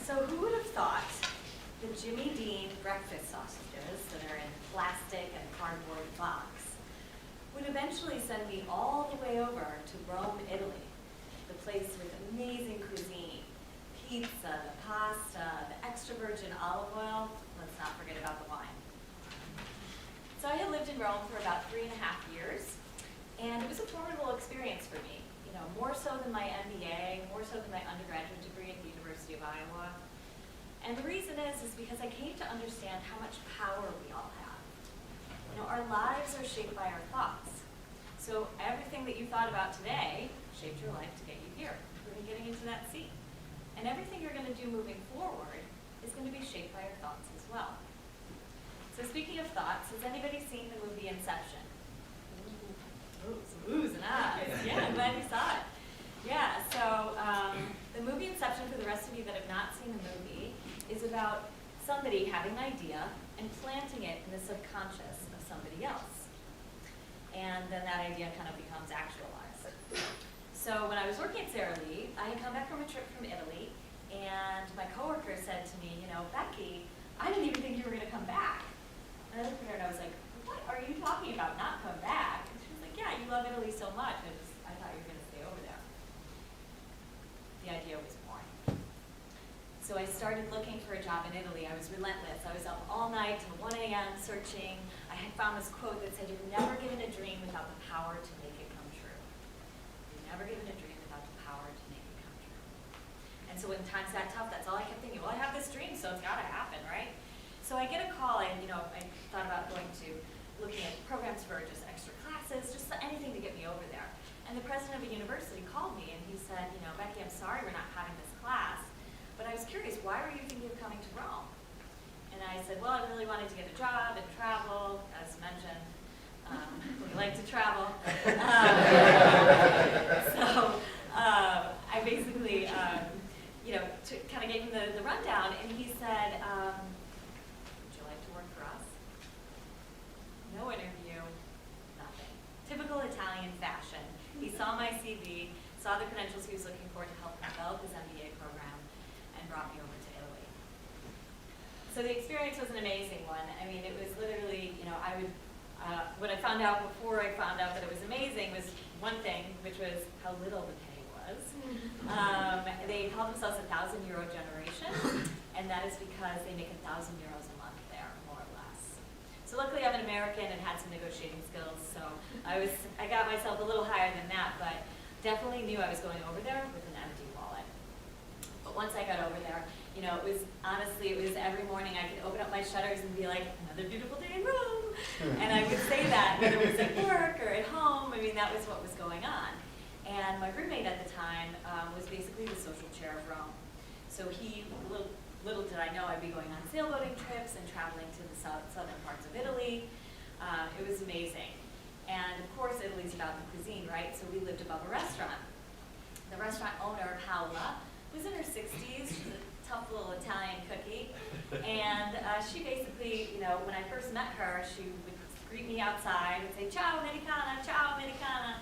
So who would have thought the Jimmy Dean breakfast sausages that are in plastic and cardboard box would eventually send me all the way over to Rome, Italy, the place with amazing cuisine, pizza, the pasta, the extra virgin olive oil, let's not forget about the wine. So I had lived in Rome for about 3.5 years, and it was a formidable experience for me. You know, more so than my MBA, more so than my undergraduate degree at the University of Iowa. And the reason is because I came to understand how much power we all have. You know, our lives are shaped by our thoughts. So everything that you thought about today shaped your life to get you here, including getting into that seat. And everything you're going to do moving forward is going to be shaped by your thoughts as well. So speaking of thoughts, has anybody seen the movie Inception? Ooh, some oohs and ahs. Yeah, I'm glad you saw it. Yeah, so the movie Inception, for the rest of you that have not seen the movie, is about somebody having an idea and planting it in the subconscious of somebody else. And then that idea kind of becomes actualized. So when I was working at Sara Lee, I had come back from a trip from Italy, and my coworker said to me, you know, Becky, I didn't even think you were going to come back. And I looked at her and I was like, what are you talking about, not come back? And she was like, yeah, you love Italy so much. I thought you were going to stay over there. The idea was born. So I started looking for a job in Italy. I was relentless. I was up all night till 1 a.m. searching. I had found this quote that said, you're never given a dream without the power to make it come true. You're never given a dream without the power to make it come true. And so when times got tough, that's all I kept thinking. Well, I have this dream, so it's got to happen, right? So I get a call, and I thought about looking at programs for just extra classes, just anything to get me over there. And the president of a university called me, and he said, Becky, I'm sorry we're not having this class, but I was curious, why were you thinking of coming to Rome? And I said, well, I really wanted to get a job and travel, as mentioned. We like to travel. So I basically, kind of gave him the rundown, and he said, would you like to work for us? No interview, nothing. Typical Italian fashion. He saw my CV, saw the credentials he was looking for to help develop his MBA program, and brought me over to Italy. So the experience was an amazing one. I mean, it was literally, what I found out before I found out that it was amazing was one thing, which was how little the pay was. They call themselves a 1,000-euro generation, and that is because they make 1,000 euros a month there, more or less. So luckily I'm an American and had some negotiating skills, so I got myself a little higher than that, but definitely knew I was going over there with an empty wallet. But once I got over there, it was every morning I could open up my shutters and be like, another beautiful day in Rome. And I would say that, whether it was at work or at home, that was what was going on. And my roommate at the time was basically the social chair of Rome. So little did I know I'd be going on sailboating trips and traveling to the southern parts of Italy. It was amazing. And of course, Italy's about the cuisine, right? So we lived above a restaurant. The restaurant owner, Paola, was in her 60s. She's a tough little Italian cookie. And she basically, when I first met her, she would greet me outside and say, ciao, americana, ciao, americana.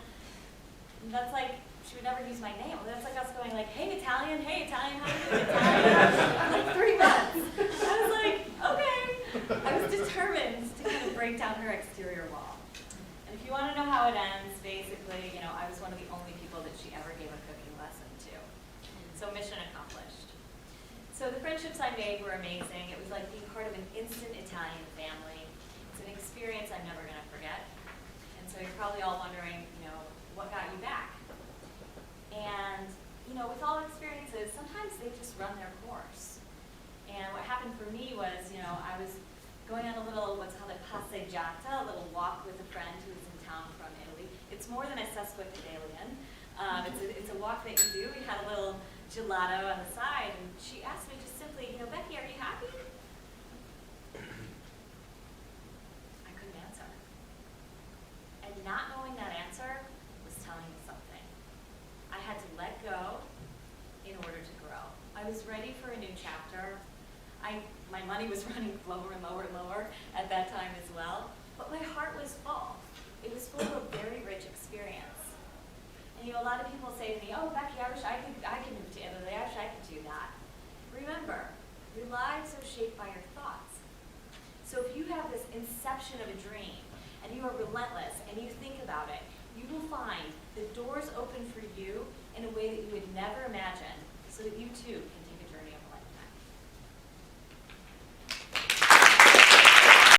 And that's like, she would never use my name. That's like us going like, hey, Italian, how you doing, Italian? Like 3 months. I was like, okay. I was determined to kind of break down her exterior wall. And if you want to know how it ends, basically, I was one of the only people that she ever gave a cooking lesson to. So mission accomplished. So the friendships I made were amazing. It was like being part of an instant Italian family. It's an experience I'm never going to forget. And so you're probably all wondering, what got you back? And, with all experiences, sometimes they just run their course. And what happened for me was, I was going on a little, what's called a passeggiata, a little walk with a friend who was in town from Italy. It's more than a sesquipedalian. It's a walk that you do. We had a little gelato on the side, and she asked me just simply, Becky, are you happy? I couldn't answer. And not knowing that answer was telling me something. I had to let go in order to grow. I was ready for a new chapter. My money was running lower and lower and lower at that time as well, but my heart was full. It was full of a very rich experience. And a lot of people say to me, oh, Becky, I wish I could move to Italy. I wish I could do that. Remember, lives are shaped by your thoughts. So if you have this inception of a dream, and you are relentless, and you think about it, you will find the doors open for you in a way that you would never imagine, so that you too can